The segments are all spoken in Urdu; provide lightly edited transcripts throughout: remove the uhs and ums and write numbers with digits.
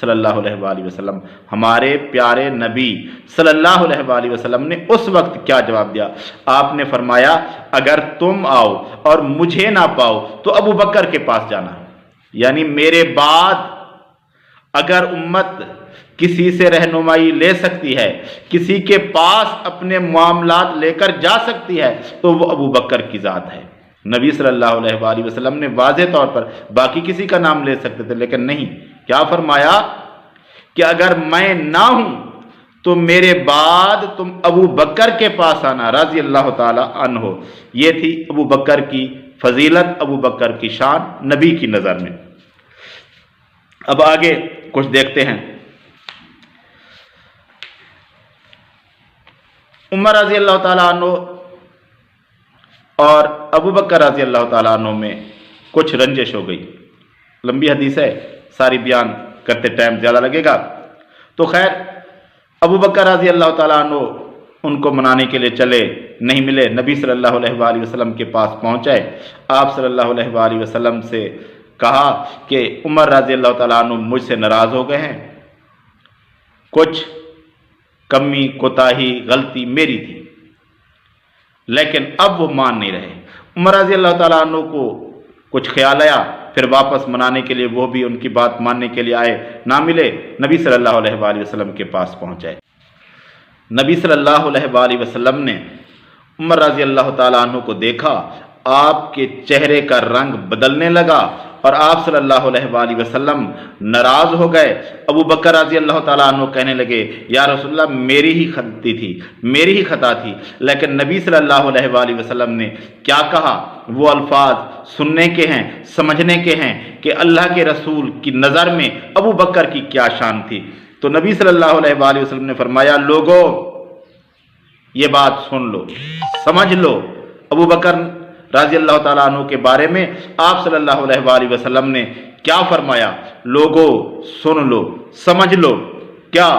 صلی اللہ علیہ وآلہ وسلم، ہمارے پیارے نبی صلی اللہ علیہ وآلہ وسلم نے اس وقت کیا جواب دیا؟ آپ نے فرمایا اگر تم آؤ اور مجھے نہ پاؤ تو ابو بکر کے پاس جانا، یعنی میرے بعد اگر امت کسی سے رہنمائی لے سکتی ہے، کسی کے پاس اپنے معاملات لے کر جا سکتی ہے تو وہ ابو بکر کی ذات ہے۔ نبی صلی اللہ علیہ وآلہ وسلم نے واضح طور پر باقی کسی کا نام لے سکتے تھے، لیکن نہیں، کیا فرمایا کہ اگر میں نہ ہوں تو میرے بعد تم ابو بکر کے پاس آنا رضی اللہ تعالی عنہ۔ یہ تھی ابو بکر کی فضیلت، ابو بکر کی شان نبی کی نظر میں۔ اب آگے کچھ دیکھتے ہیں۔ عمر رضی اللہ تعالیٰ عنہ اور ابو بکر رضی اللہ تعالیٰ عنہ میں کچھ رنجش ہو گئی، لمبی حدیث ہے، ساری بیان کرتے ٹائم زیادہ لگے گا، تو خیر ابو بکر رضی اللہ تعالیٰ عنہ ان کو منانے کے لیے چلے، نہیں ملے، نبی صلی اللہ علیہ وآلہ وسلم کے پاس پہنچے، آپ صلی اللہ علیہ وآلہ وسلم سے کہا کہ عمر رضی اللہ تعالیٰ عنہ مجھ سے ناراض ہو گئے ہیں، کچھ کمی کوتاہی غلطی میری تھی، لیکن اب وہ مان نہیں رہے۔ عمر رضی اللہ تعالیٰ عنہ کو کچھ خیال آیا، پھر واپس منانے کے لیے وہ بھی ان کی بات ماننے کے لیے آئے، نہ ملے، نبی صلی اللہ علیہ وآلہ وسلم کے پاس پہنچے۔ نبی صلی اللہ علیہ وآلہ وسلم نے عمر رضی اللہ تعالیٰ عنہ کو دیکھا، آپ کے چہرے کا رنگ بدلنے لگا اور آپ صلی اللہ علیہ وآلہ وسلم ناراض ہو گئے۔ ابو بکر رضی اللہ تعالیٰ عنہ کہنے لگے یا رسول اللہ میری ہی غلطی تھی، میری ہی خطا تھی، لیکن نبی صلی اللہ علیہ وآلہ وسلم نے کیا کہا؟ وہ الفاظ سننے کے ہیں، سمجھنے کے ہیں کہ اللہ کے رسول کی نظر میں ابو بکر کی کیا شان تھی۔ تو نبی صلی اللہ علیہ وآلہ وسلم نے فرمایا لوگو یہ بات سن لو، سمجھ لو۔ ابو بکر رضی اللہ تعالیٰ عنہ کے بارے میں آپ صلی اللہ علیہ وآلہ وسلم نے کیا فرمایا؟ لوگو سن لو، سمجھ لو، کیا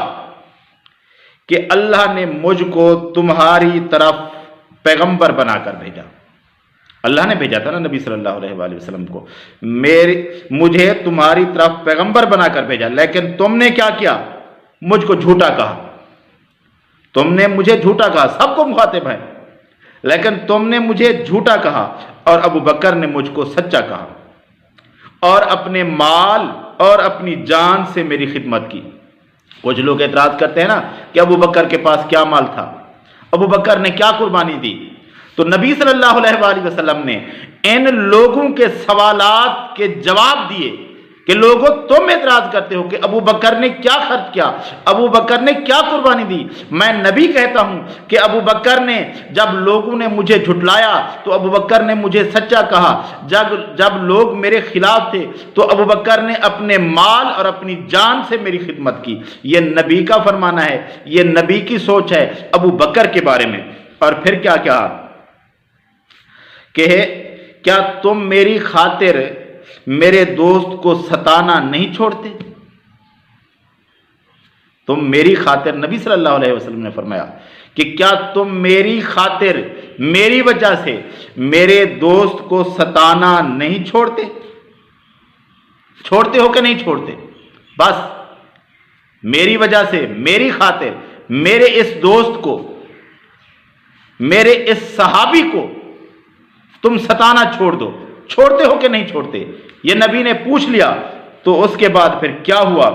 کہ اللہ نے مجھ کو تمہاری طرف پیغمبر بنا کر بھیجا۔ اللہ نے بھیجا تھا نا نبی صلی اللہ علیہ وآلہ وسلم کو، مجھے تمہاری طرف پیغمبر بنا کر بھیجا، لیکن تم نے کیا کیا؟ مجھ کو جھوٹا کہا، تم نے مجھے جھوٹا کہا، سب کو مخاطب ہے، لیکن تم نے مجھے جھوٹا کہا اور ابو بکر نے مجھ کو سچا کہا اور اپنے مال اور اپنی جان سے میری خدمت کی۔ کچھ لوگ اعتراض کرتے ہیں نا کہ ابو بکر کے پاس کیا مال تھا، ابو بکر نے کیا قربانی دی؟ تو نبی صلی اللہ علیہ وآلہ وسلم نے ان لوگوں کے سوالات کے جواب دیے کہ لوگوں تم اعتراض کرتے ہو کہ ابو بکر نے کیا خرچ کیا، ابو بکر نے کیا قربانی دی۔ میں نبی کہتا ہوں کہ ابو بکر نے جب لوگوں نے مجھے جھٹلایا تو ابو بکر نے مجھے سچا کہا، جب لوگ میرے خلاف تھے تو ابو بکر نے اپنے مال اور اپنی جان سے میری خدمت کی۔ یہ نبی کا فرمانا ہے، یہ نبی کی سوچ ہے ابو بکر کے بارے میں۔ اور پھر کیا کہا کہ کیا تم میری خاطر میرے دوست کو ستانا نہیں چھوڑتے؟ تم میری خاطر، نبی صلی اللہ علیہ وسلم نے فرمایا کہ کیا تم میری خاطر، میری وجہ سے میرے دوست کو ستانا نہیں چھوڑتے؟ چھوڑتے ہو کہ نہیں چھوڑتے؟ بس میری وجہ سے، میری خاطر میرے اس دوست کو، میرے اس صحابی کو تم ستانا چھوڑ دو، چھوڑتے ہو کہ نہیں چھوڑتے؟ یہ نبی نے پوچھ لیا۔ تو اس کے بعد پھر کیا ہوا؟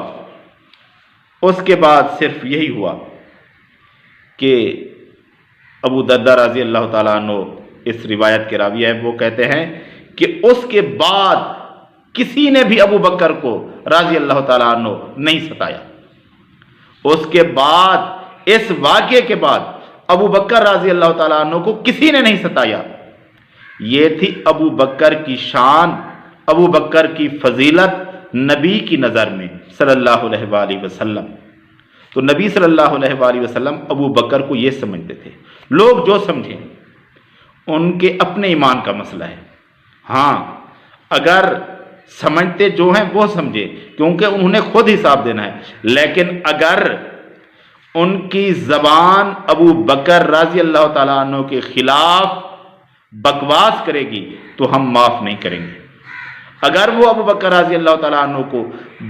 اس کے بعد صرف یہی ہوا کہ ابو درداء رضی اللہ تعالیٰ عنہ اس روایت کے راوی ہے، وہ کہتے ہیں کہ اس کے بعد کسی نے بھی ابو بکر کو رضی اللہ تعالیٰ عنہ نہیں ستایا۔ اس کے بعد، اس واقعے کے بعد ابو بکر رضی اللہ تعالیٰ عنہ کو کسی نے نہیں ستایا۔ یہ تھی ابو بکر کی شان، ابو بکر کی فضیلت نبی کی نظر میں صلی اللہ علیہ وآلہ وسلم۔ تو نبی صلی اللہ علیہ وآلہ وسلم ابو بکر کو یہ سمجھتے تھے۔ لوگ جو سمجھیں ان کے اپنے ایمان کا مسئلہ ہے، ہاں اگر سمجھتے جو ہیں وہ سمجھے، کیونکہ انہوں نے خود حساب دینا ہے، لیکن اگر ان کی زبان ابو بکر رضی اللہ تعالیٰ عنہ کے خلاف بکواس کرے گی تو ہم معاف نہیں کریں گے۔ اگر وہ ابو بکر رضی اللہ تعالیٰ عنہ کو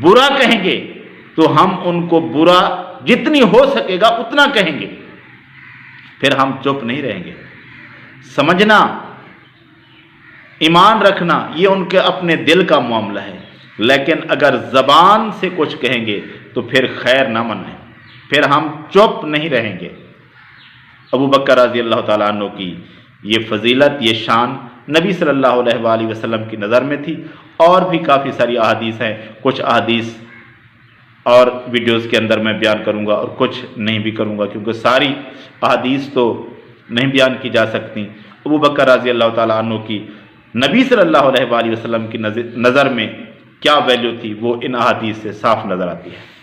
برا کہیں گے تو ہم ان کو برا جتنی ہو سکے گا اتنا کہیں گے، پھر ہم چپ نہیں رہیں گے۔ سمجھنا، ایمان رکھنا، یہ ان کے اپنے دل کا معاملہ ہے، لیکن اگر زبان سے کچھ کہیں گے تو پھر خیر نہ منیں، پھر ہم چپ نہیں رہیں گے۔ ابو بکر رضی اللہ تعالیٰ عنہ کی یہ فضیلت، یہ شان نبی صلی اللہ علیہ وآلہ وسلم کی نظر میں تھی۔ اور بھی کافی ساری احادیث ہیں، کچھ احادیث اور ویڈیوز کے اندر میں بیان کروں گا اور کچھ نہیں بھی کروں گا، کیونکہ ساری احادیث تو نہیں بیان کی جا سکتی۔ ابو بکر رضی اللہ تعالیٰ عنہ کی نبی صلی اللہ علیہ وآلہ وسلم کی نظر میں کیا ویلیو تھی وہ ان احادیث سے صاف نظر آتی ہے۔